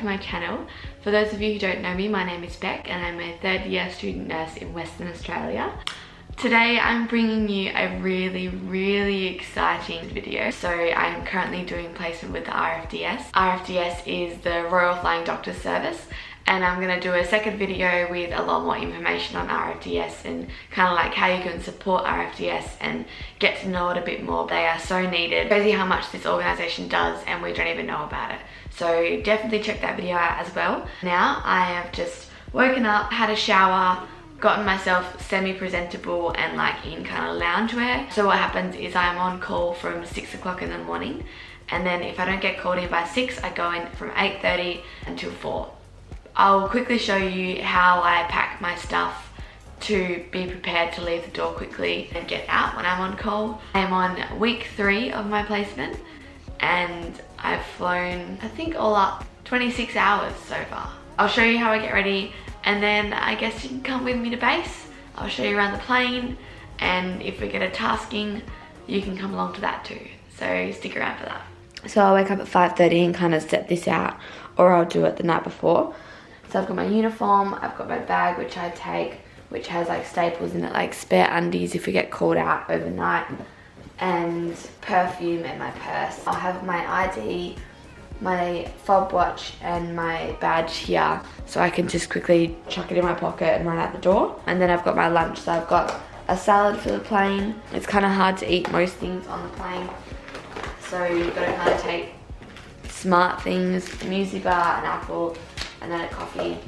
my channel. For those of you who don't know me, my name is Beck and I'm a third year student nurse in Western Australia. Today I'm bringing you a really exciting video. So I am currently doing placement with the RFDS. RFDS is the Royal Flying Doctor Service, and I'm going to do a second video with a lot more information on RFDS and kind of like how you can support RFDS and get to know it a bit more. They are so needed. Crazy how much this organisation does and we don't even know about it. So definitely check that video out as well. Now I have just woken up, had a shower, gotten myself semi-presentable and like in kind of loungewear. So what happens is I'm on call from 6 o'clock in the morning, and then if I don't get called in by 6, I go in from 8:30 until 4. I'll quickly show you how I pack my stuff to be prepared to leave the door quickly and get out when I'm on call. I'm on week 3 of my placement and I've flown, I think all up 26 hours so far. I'll show you how I get ready, and then I guess you can come with me to base. I'll show you around the plane, and if we get a tasking, you can come along to that too. So stick around for that. So I'll wake up at 5:30 and kind of set this out, or I'll do it the night before. So I've got my uniform, I've got my bag which I take, which has like staples in it, like spare undies if we get called out overnight, and perfume and my purse. I'll have my ID, my fob watch and my badge here, so I can just quickly chuck it in my pocket and run out the door. And then I've got my lunch, so I've got a salad for the plane. It's kind of hard to eat most things on the plane, so you've got to kind of take smart things, a muesli bar, an apple, and then a coffee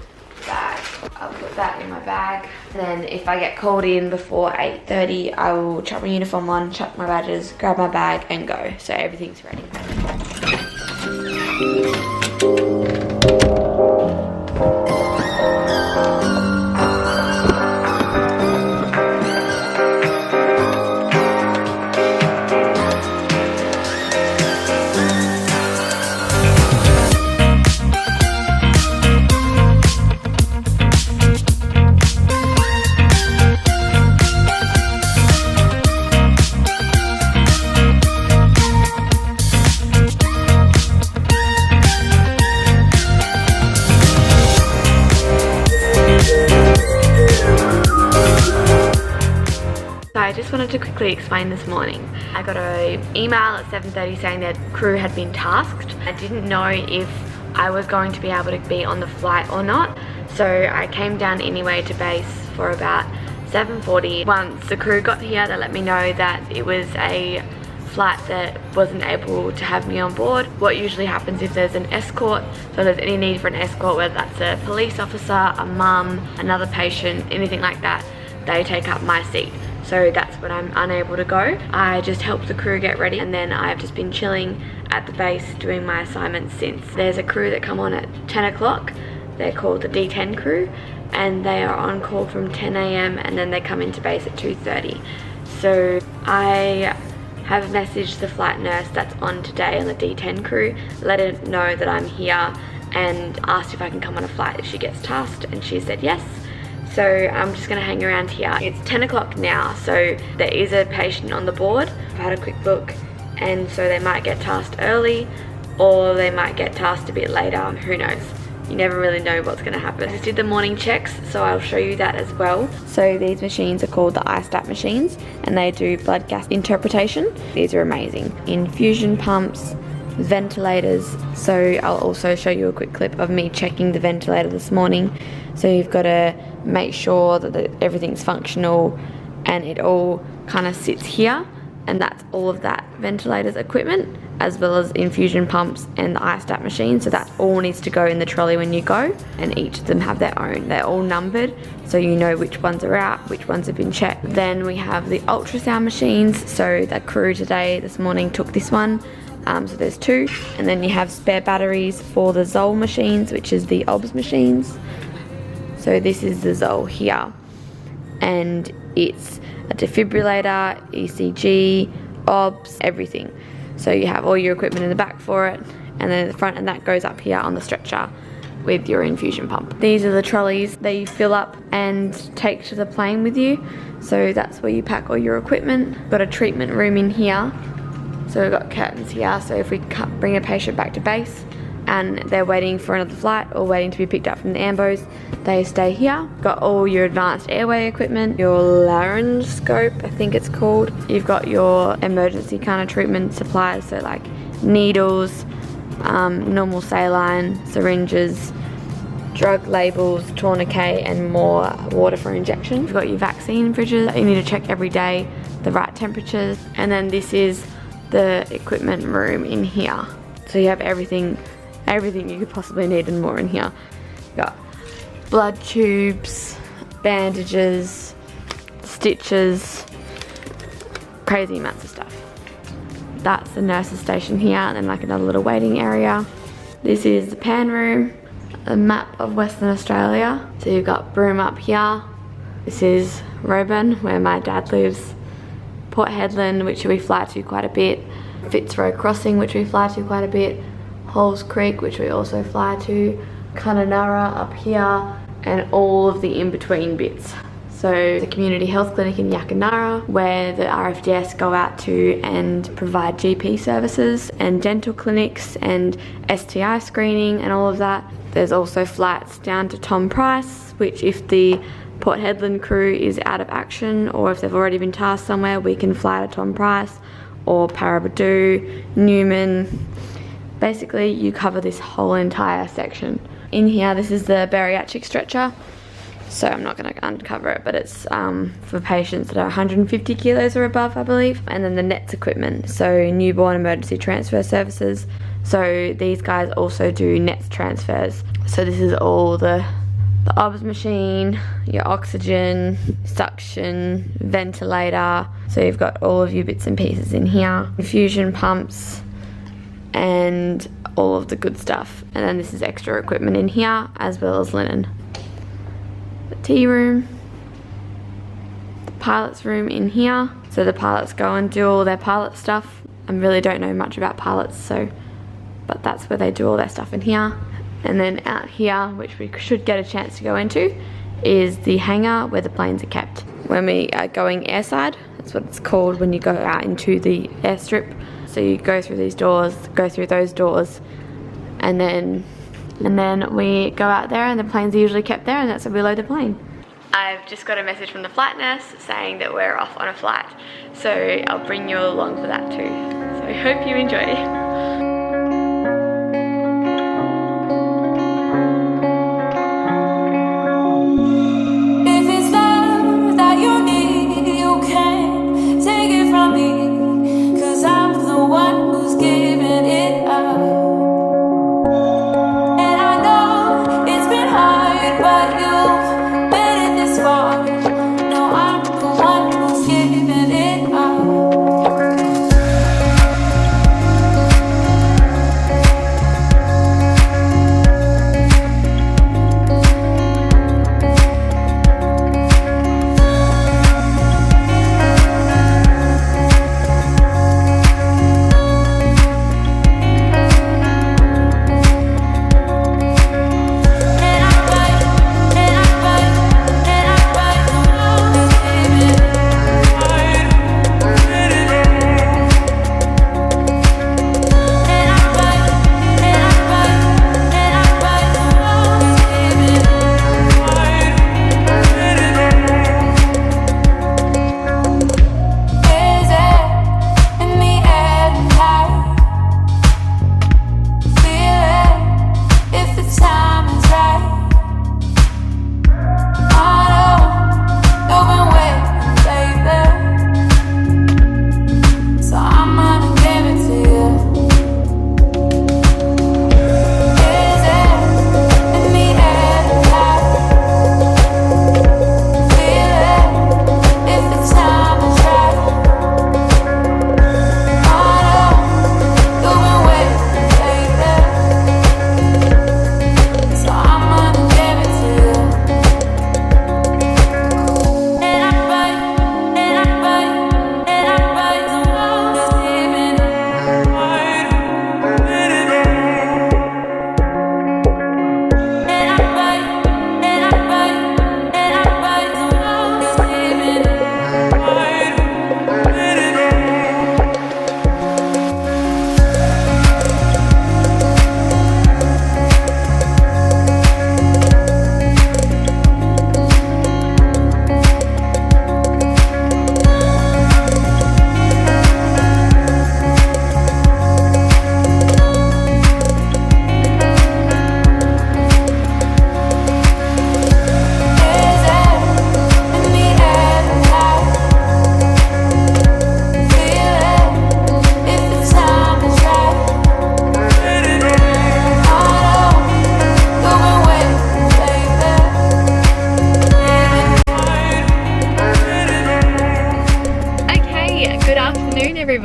bag. I'll put that in my bag. And then if I get called in before 8:30, I will chuck my uniform on, chuck my badges, grab my bag and go. So everything's ready. I just wanted to quickly explain this morning. I got an email at 7:30 saying that crew had been tasked. I didn't know if I was going to be able to be on the flight or not, so I came down anyway to base for about 7:40. Once the crew got here, they let me know that it was a flight that wasn't able to have me on board. What usually happens if there's an escort, so if there's any need for an escort, whether that's a police officer, a mum, another patient, anything like that, they take up my seat. So that's when I'm unable to go. I just help the crew get ready, and then I've just been chilling at the base doing my assignments since. There's a crew that come on at 10 o'clock. They're called the D10 crew, and they are on call from 10 AM and then they come into base at 2:30. So I have messaged the flight nurse that's on today on the D10 crew, let her know that I'm here, and asked if I can come on a flight if she gets tasked, and she said yes. So I'm just gonna hang around here. It's 10 o'clock now, so there is a patient on the board. I've had a quick look, and so they might get tasked early or they might get tasked a bit later, who knows. You never really know what's gonna happen. I just did the morning checks, so I'll show you that as well. So these machines are called the iStat machines, and they do blood gas interpretation. These are amazing. Infusion pumps, ventilators. So I'll also show you a quick clip of me checking the ventilator this morning. So you've got to make sure that everything's functional and it all kind of sits here, and that's all of that ventilator's equipment, as well as infusion pumps and the iStat machine. So that all needs to go in the trolley when you go, and each of them have their own. They're all numbered, so you know which ones are out, which ones have been checked. Then we have the ultrasound machines. So the crew this morning took this one. So there's 2, and then you have spare batteries for the Zoll machines, which is the OBS machines. So this is the Zoll here, and it's a defibrillator, ECG, OBS, everything. So you have all your equipment in the back for it, and then at the front, and that goes up here on the stretcher with your infusion pump. These are the trolleys that you fill up and take to the plane with you. So that's where you pack all your equipment. Got a treatment room in here. So we've got curtains here, so if we bring a patient back to base and they're waiting for another flight or waiting to be picked up from the ambos, they stay here. Got all your advanced airway equipment, your laryngoscope, I think it's called. You've got your emergency kind of treatment supplies, so like needles, normal saline, syringes, drug labels, tourniquet, and more water for injection. You've got your vaccine fridges that you need to check every day, the right temperatures, and then this is the equipment room in here. So you have everything you could possibly need and more in here. You've got blood tubes, bandages, stitches, crazy amounts of stuff. That's the nurse's station here, and then like another little waiting area. This is the pan room, a map of Western Australia. So you've got Broome up here. This is Roebourne, where my dad lives. Port Hedland, which we fly to quite a bit. Fitzroy Crossing, which we fly to quite a bit. Halls Creek, which we also fly to. Kununurra up here, and all of the in-between bits. So the community health clinic in Yakanara, where the RFDS go out to and provide GP services and dental clinics and STI screening and all of that. There's also flights down to Tom Price, which if the Port Hedland crew is out of action or if they've already been tasked somewhere, we can fly to Tom Price or Paraburdoo, Newman. Basically, you cover this whole entire section. In here, this is the bariatric stretcher. So I'm not going to uncover it, but it's for patients that are 150 kilos or above, I believe. And then the NETS equipment, so newborn emergency transfer services. So these guys also do NETS transfers. So this is all the OBS machine, your oxygen, suction, ventilator. So you've got all of your bits and pieces in here. Infusion pumps and all of the good stuff. And then this is extra equipment in here, as well as linen. The tea room. The pilot's room in here. So the pilots go and do all their pilot stuff. I really don't know much about pilots, but that's where they do all their stuff in here. And then out here, which we should get a chance to go into, is the hangar where the planes are kept. When we are going airside, that's what it's called when you go out into the airstrip. So you go through these doors, go through those doors, and then we go out there and the planes are usually kept there, and that's where we load the plane. I've just got a message from the flight nurse saying that we're off on a flight. So I'll bring you along for that too. So I hope you enjoy.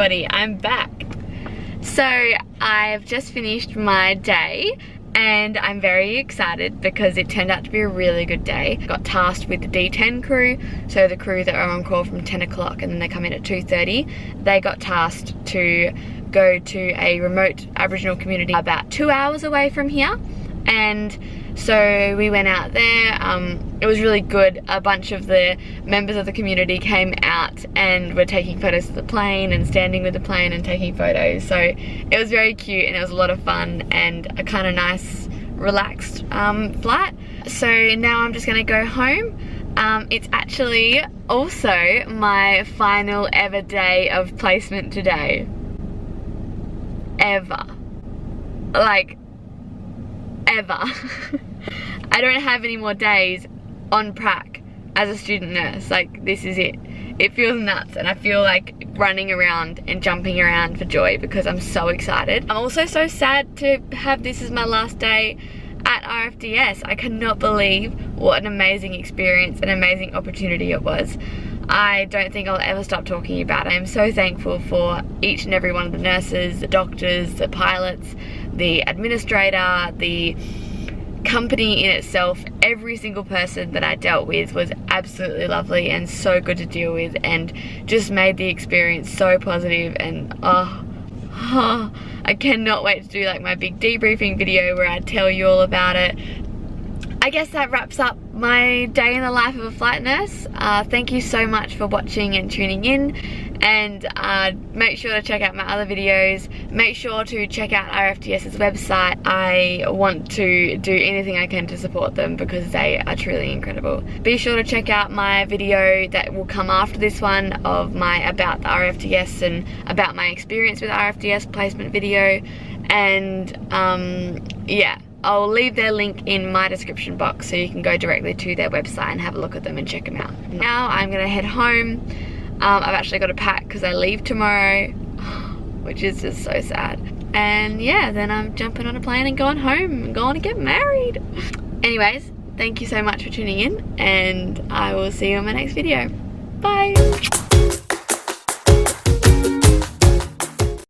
everybody, I'm back. So I've just finished my day and I'm very excited because it turned out to be a really good day. Got tasked with the D10 crew, so the crew that are on call from 10 o'clock and then they come in at 2:30. They got tasked to go to a remote Aboriginal community about 2 hours away from here, and so we went out there. It was really good. A bunch of the members of the community came out and were taking photos of the plane and standing with the plane and taking photos. So it was very cute and it was a lot of fun and a kind of nice, relaxed flight. So now I'm just gonna go home. It's actually also my final ever day of placement today. Ever. Like, ever. I don't have any more days on prac as a student nurse. Like, this is it. It feels nuts and I feel like running around and jumping around for joy because I'm so excited. I'm also so sad to have this as my last day at RFDS. I cannot believe what an amazing experience, an amazing opportunity it was. I don't think I'll ever stop talking about it. I am so thankful for each and every one of the nurses, the doctors, the pilots, the administrator, the company in itself. Every single person that I dealt with was absolutely lovely and so good to deal with and just made the experience so positive. And I cannot wait to do like my big debriefing video where I tell you all about it. I guess that wraps up my day in the life of a flight nurse. Thank you so much for watching and tuning in, and make sure to check out my other videos. Make sure to check out RFDS's website. I want to do anything I can to support them because they are truly incredible. Be sure to check out my video that will come after this one of my about the RFDS and about my experience with RFDS placement video. And yeah, I'll leave their link in my description box so you can go directly to their website and have a look at them and check them out. Now I'm gonna head home. I've actually got to pack because I leave tomorrow, which is just so sad. And yeah, then I'm jumping on a plane and going home and going to get married. Anyways, thank you so much for tuning in and I will see you in my next video. Bye.